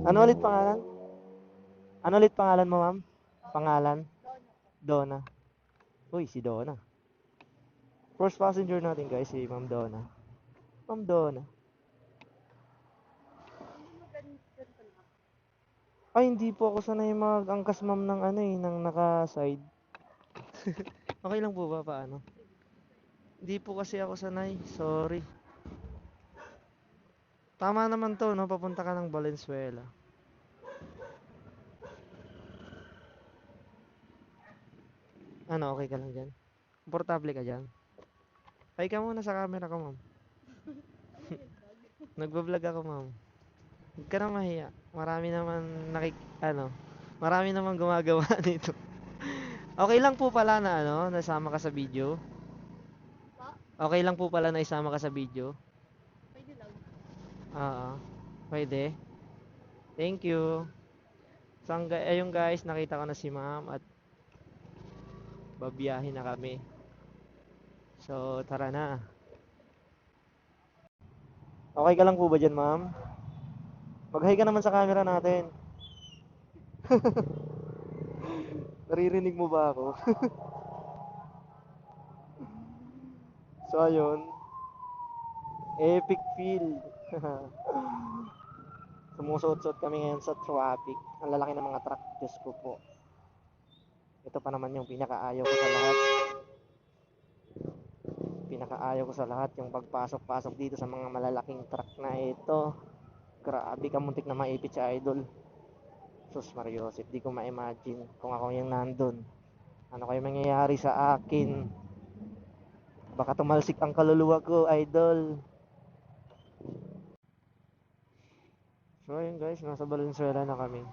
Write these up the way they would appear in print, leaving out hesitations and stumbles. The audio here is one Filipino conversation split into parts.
Ano ulit pangalan? Ano ulit pangalan mo, ma'am? Pangalan? Donna. Uy, si Donna. First passenger natin, guys, si Ma'am Donna. Ma'am Donna. Ay, hindi po ako sanay mag-angkas, ma'am, ng ano eh, ng naka-side. Okay lang po ba, paano? Hindi po kasi ako sanay, sorry. Tama naman to, no? Papunta ka ng Valenzuela. Ano, okay ka lang dyan? Komportable ka dyan? Ay ka muna sa camera ko, ma'am. Nagbablog ako, ma'am. Huwag ka na mahiya. Marami naman marami naman gumagawa nito. Okay lang po pala na nasama ka sa video. Okay lang po pala na isama ka sa video. Oo. Pwede. Thank you. So, ayun guys, nakita ko na si ma'am at babiyahin na kami. So, tara na. Okay ka lang po ba dyan, ma'am? Mag-hi ka naman sa camera natin. Naririnig mo ba ako? So, ayun. Epic feel. Sumusuot-suot kami ngayon sa traffic. Ang lalaki ng mga truck. Diyos ko po. Ito pa naman yung pinakaayaw ko sa lahat. Pinakaayaw ko sa lahat yung pagpasok-pasok dito sa mga malalaking truck na ito. Grabe ka, muntik na maipit si Idol. Sus Mariosip, di ko ma-imagine kung ako yung nandun. Ano kayo mangyayari sa akin? Baka tumalsik ang kaluluwa ko, Idol. So ayun guys, nasa Valenzuela na kami.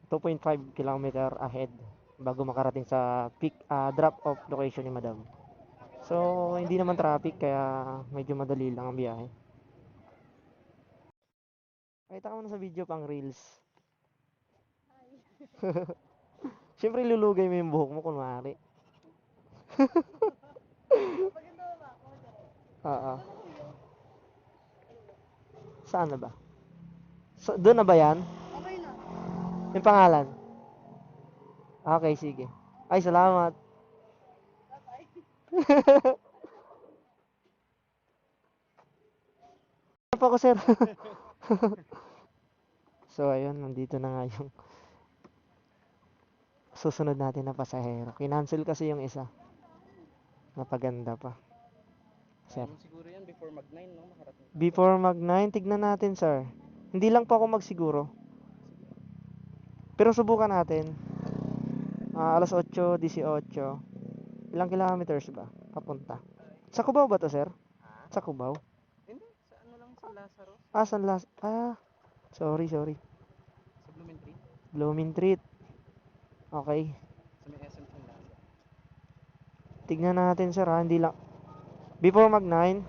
2.5 kilometer ahead bago makarating sa drop off location ni Madam. So hindi naman traffic kaya medyo madali lang ang biyahe. Pakita ko na sa video pang reels. Siyempre lulugay mo yung buhok mo kunwari. Oo. Saan na ba? So, doon na ba yan? Yung pangalan? Okay, sige. Ay, salamat. Ano po ako, sir? So, ayun, nandito na nga yung susunod natin na pasahero. Kinancel kasi yung isa. Napaganda pa. Sir. Siguro yan before mag 9, no? Makarating. Before mag 9, tignan natin, sir. Hindi lang po ako magsiguro. Pero subukan natin. Alas 8:18. Ilang kilometers ba? Papunta. Sa Cubao ba to, sir? Ha? Sa Cubao? Hindi, sa ano lang sa Lazaro, San Las... sorry. sa Blumentritt, Blooming Treat. Okay. sa may SM San Lazaro. Tignan natin, sir, ha? Hindi lang. Before mag 9, Oo.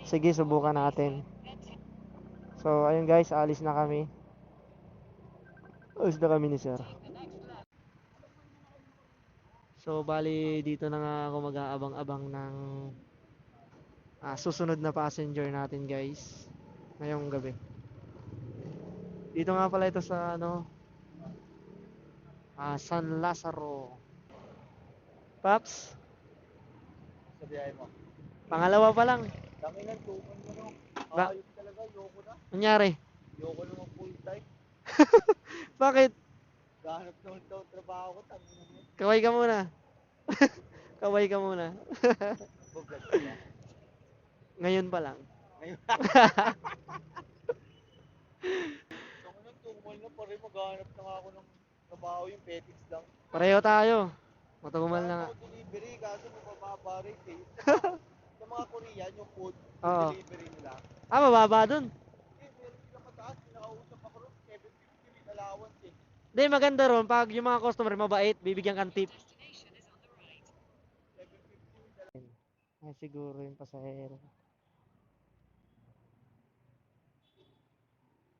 sige, subukan natin. So, ayun guys, alis na kami. Alis na kami ni sir. So, bali, dito na nga ako mag-aabang-abang ng susunod na passenger natin, guys. Ngayong gabi. Dito nga pala ito sa, San Lazaro. Paps, Sa biyahe mo. pangalawa pa lang. Dami ng tuman mo, no? Ba, Ayos talaga, yoko na. nangyari? Yoko na mag full time. Bakit? Gahanap naman daw trabaho ko, tanong naman. Kaway ka muna. Kaway ka muna. Nagbablog ka ba? Ngayon pa lang. Ngayon. Tango ng tumal na pa rin, maghahanap na nga ako ng trabaho, yung petics lang. Pareho tayo. Matumal na Maghahanap nga. ako delivery, kaso mababa rate eh. Sa mga Korean, yung food, yung Oo. delivery nila. Mababa dun. Eh, meron silang mataas, pinakausap ako ron, 750 with allowance eh. Hindi, maganda ron. Pag yung mga customer mabait, bibigyan kang tip. 750 with allowance. Ay, siguro yung pasahero.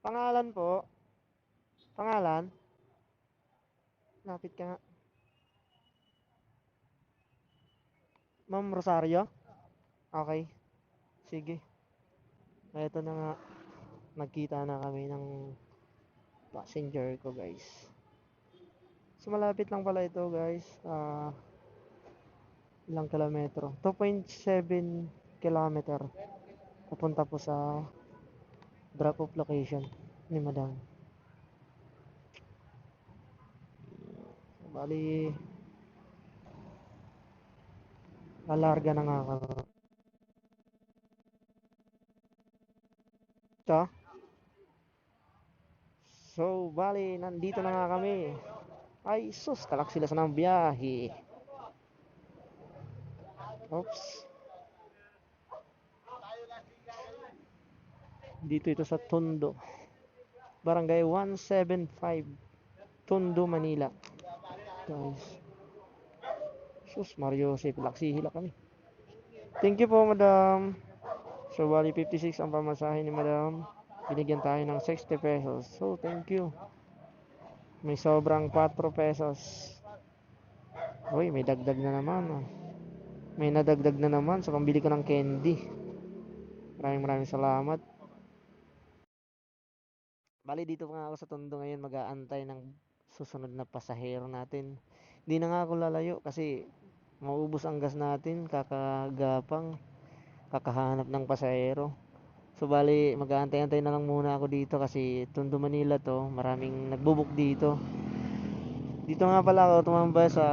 Pangalan po? Pangalan? Lapit ka nga. Ma'am Rosario? Okay. Sige. Ito na nga. nagkita na kami ng passenger ko guys. So malapit lang pala ito guys. Ilang kilometro? 2.7 kilometer. Papunta po sa drop off location ni Madam. Bali, lalarga na nga ako. Ito. So, bali, nandito na nga kami. Ay, sus, kalak sila sa ng biyahe. Oops. Dito ito sa Tondo. Barangay 175. Tondo, Manila. Guys. Sus, Mario, si Laksihila kami. Thank you po, Madam. So, bali 56 ang pamasahe ni Madam. Binigyan tayo ng 60 pesos. So, thank you. May sobrang 4 pesos. Uy, may dagdag na naman. Oh. May nadagdag na naman sa pambili ko ng candy. Maraming salamat. Bali, dito pa nga ako sa Tondo ngayon. Mag-aantay ng susunod na pasahero natin. Hindi na nga ako lalayo kasi maubos ang gas natin. Kakagapang. Kakahanap ng pasahero. So bali, mag-aantay-antay na lang muna ako dito kasi Tondo, Manila to. Maraming nagbubuk dito. Dito nga pala ako tumambay sa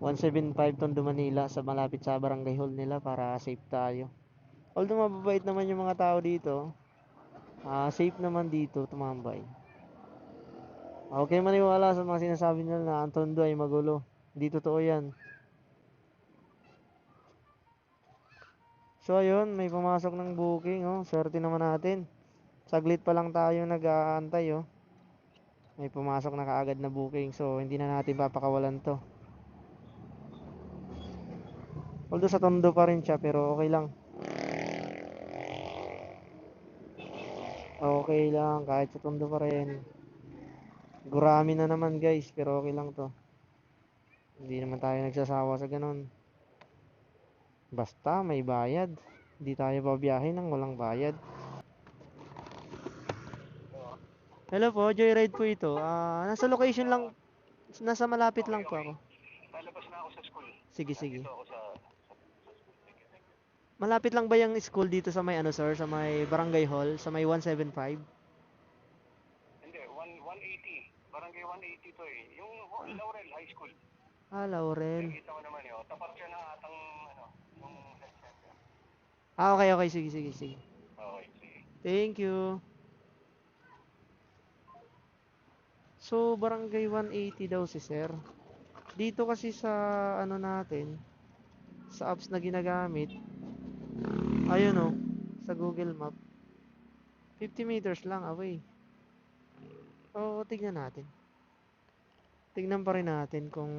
175 Tondo, Manila sa malapit sa barangay hall nila para safe tayo. Although mababait naman yung mga tao dito, safe naman dito tumambay. Okay maniwala sa mga sinasabi nila na ang Tondo ay magulo. Hindi totoo yan. So ayun, may pumasok ng booking. Oh. Swerte naman natin. Saglit pa lang tayo nag-aantay. Oh. May pumasok na kaagad na booking. So hindi na natin papakawalan to. Although sa Tondo pa rin siya pero okay lang. Okay lang kahit sa Tondo pa rin. Gurami na naman guys pero okay lang to. Hindi naman tayo nagsasawa sa ganun. Basta may bayad. Hindi tayo babiyahe nang walang bayad. Hello po, Joyride po ito. Nasa location lang, nasa malapit lang po ako. Lalabas na ako sa school. Sige, sige. Dito ako sa Malapit lang ba yung school dito sa may ano sir, sa may Barangay Hall, sa may 175? Hindi, 180. Barangay 180 to eh. Yung Laurel High School. Laurel. Nakita ko naman yun. Tapat siya ng atang yung health center. Okay, okay. Sige, sige, sige. Okay, sige. Thank you. So, Barangay 180 daw si sir. Dito kasi sa ano natin, sa apps na ginagamit, ayun oh, sa Google Map, 50 meters lang away. Oo, tignan natin. Tignan pa rin natin kung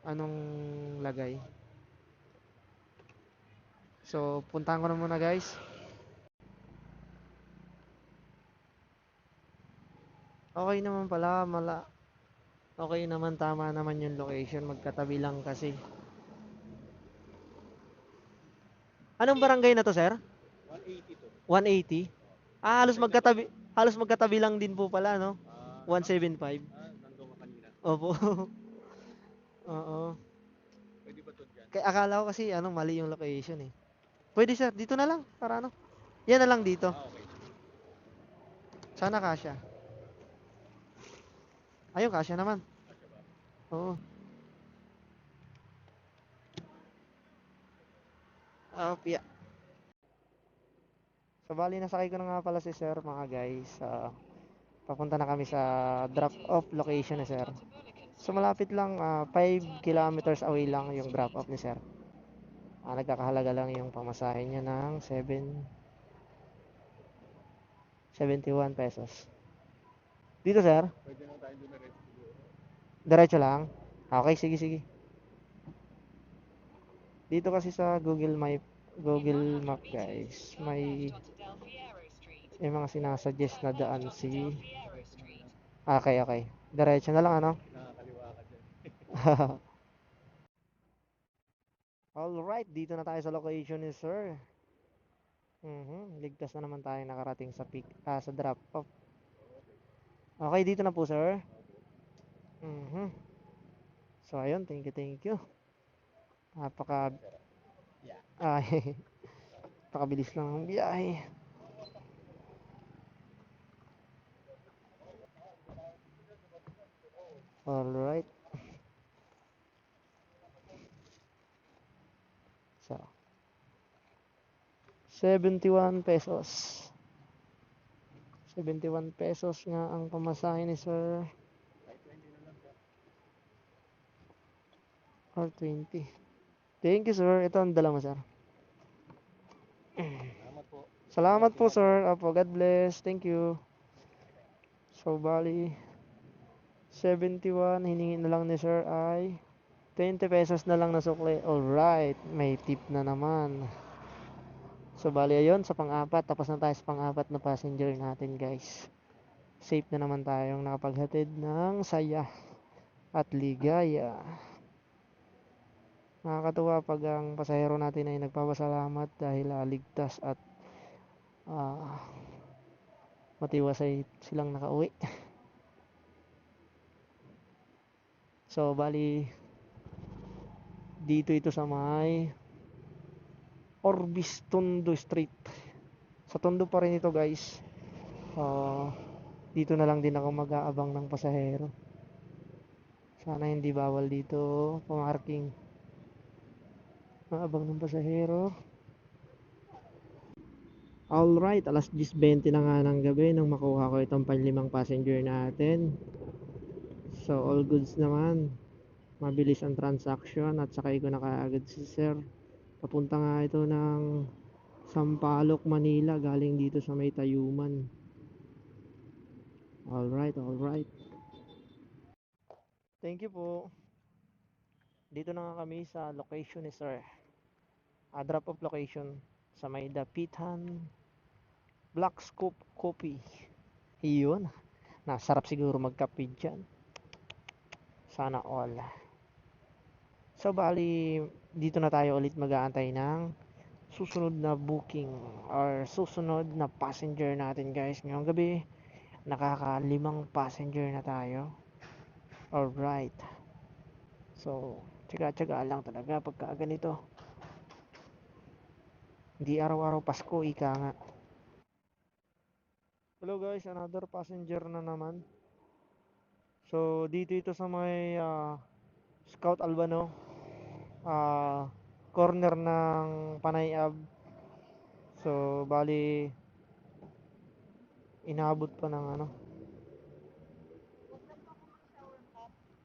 anong lagay. So, puntahan ko na muna guys. Okay naman pala, okay naman, tama naman yung location, magkatabi lang kasi. Anong barangay na to, sir? 180 to. 180? Halos magkatabi lang din po pala, no? 175. Nandun ka kanina. Opo. Oo. Pwede ba to dyan? Kaya akala ko kasi mali yung location eh. Pwede sir, dito na lang para ano. Yan na lang dito. Okay. Sana kasya. Ayun, kasya naman. Kasya ba? Oo. Pia. So bali nasakay ko na nga pala si sir mga guys. Papunta na kami sa drop off location ni sir. So malapit lang, 5 kilometers away lang yung drop off ni sir. Nagkakahalaga lang yung pamasahe niya ng 71 pesos. Dito sir? Pwede na tayo dumiretso siguro. Diretso lang? Okay, sige sige. Dito kasi sa Google Map guys, may mga sinasuggest na daan si. Okay, okay. Diretso na lang ano? Nakakaliwa ka dyan. Alright, dito na tayo sa location ni sir. Ligtas na naman tayo nakarating sa sa drop off. Okay, dito na po, sir. So, ayun, thank you. Napaka, ay, napakabilis lang ng biyahe. Alright. So, 71 pesos. 71 pesos nga ang pamasahe ni sir. Or 20. Thank you, sir. Ito ang dala mo, sir. Salamat po. Salamat po, sir. Apo, God bless. Thank you. So, bali, 71. Hiningi na lang ni sir ay 20 pesos na lang na sukli. Alright. May tip na naman. So, bali, ayun. Sa pang-apat. Tapos na tayo sa pang-apat na passenger natin, guys. Safe na naman tayong nakapaghatid ng saya at ligaya. Nakakatuwa pag ang pasahero natin ay nagpapasalamat dahil ligtas at matiwasay silang nakauwi. So, bali, dito ito sa may Orbis Tondo Street. Sa Tondo pa rin ito, guys. Dito na lang din ako mag-aabang ng pasahero. Sana hindi bawal dito pumarking. Maabang ng pasahero. Alright, alas 10:20 na nga ng gabi nang makuha ko itong panlimang passenger natin. So, all goods naman. Mabilis ang transaction at sakay ko na kaagad si sir. Papunta nga ito ng Sampaloc, Manila, galing dito sa may Tayuman. Alright. Thank you po. Dito na nga kami sa location ni sir. Drop off location sa may Dapitan Black Scoop Coffee. Iyon. Nasarap siguro magkape dyan. Sana all. So, bali, dito na tayo ulit mag-aantay ng susunod na booking or susunod na passenger natin, guys. Ngayong gabi, nakaka-5 passenger na tayo. Alright. So, tsaga-tsaga lang talaga pagka ganito. Hindi araw-araw Pasko, ika nga. Hello guys, another passenger na naman. So, dito ito sa may Scout Albano. Corner ng Panay Ave. So, bali, inaabot pa ng ano.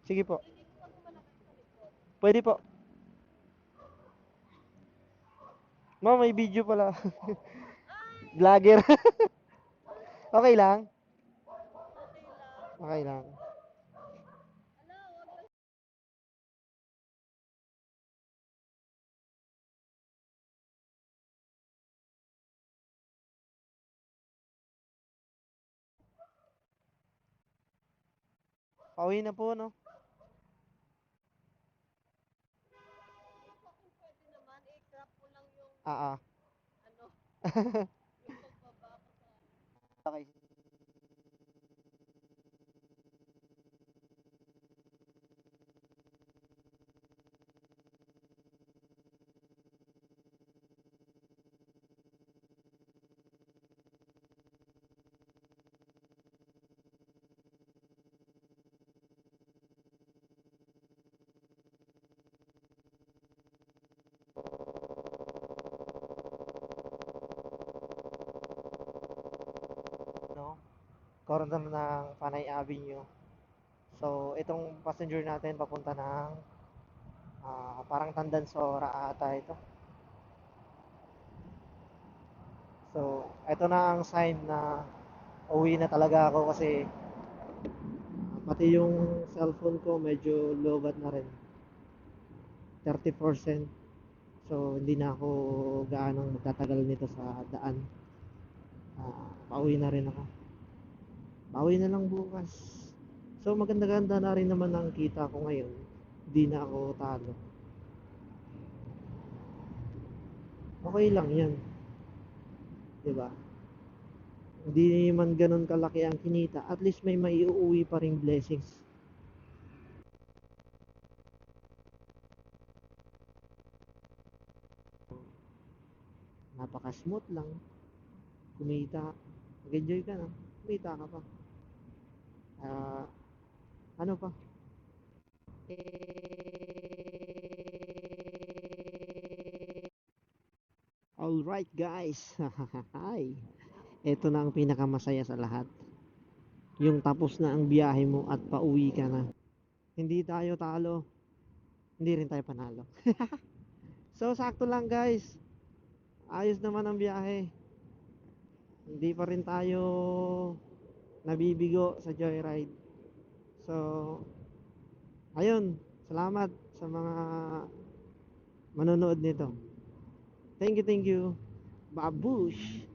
Sige po. Pwede po. Ma'am, may video pala. Vlogger. Okay lang? Okay lang. Pauwi na po, no? Ah. Okay. No? Corner ng Panay Avenue. So, itong passenger natin papunta ng parang Tandansora ata ito. So, ito na ang sign na uwi na talaga ako kasi pati yung cellphone ko medyo lobat na rin. 30%. So, hindi na ako gaanong magtatagal nito sa daan. Pauwi na rin ako. Pauwi na lang bukas. So, maganda-ganda na rin naman ang kita ko ngayon. Hindi na ako talo. Okay lang yan. 'di ba? Hindi man ganun kalaki ang kinita, at least may maiuwi pa ring blessings. Napaka-smooth lang, kumita, mag-enjoy ka na, kumita ka pa. Ah, ano pa? All right guys, hi. Ito na ang pinakamasaya sa lahat. Yung tapos na ang biyahe mo at pauwi ka na. Hindi tayo talo, hindi rin tayo panalo. So sakto lang guys. Ayos naman ang biyahe. Hindi pa rin tayo nabibigo sa joyride. So, ayun, salamat sa mga manonood nito. Thank you, thank you. Babush!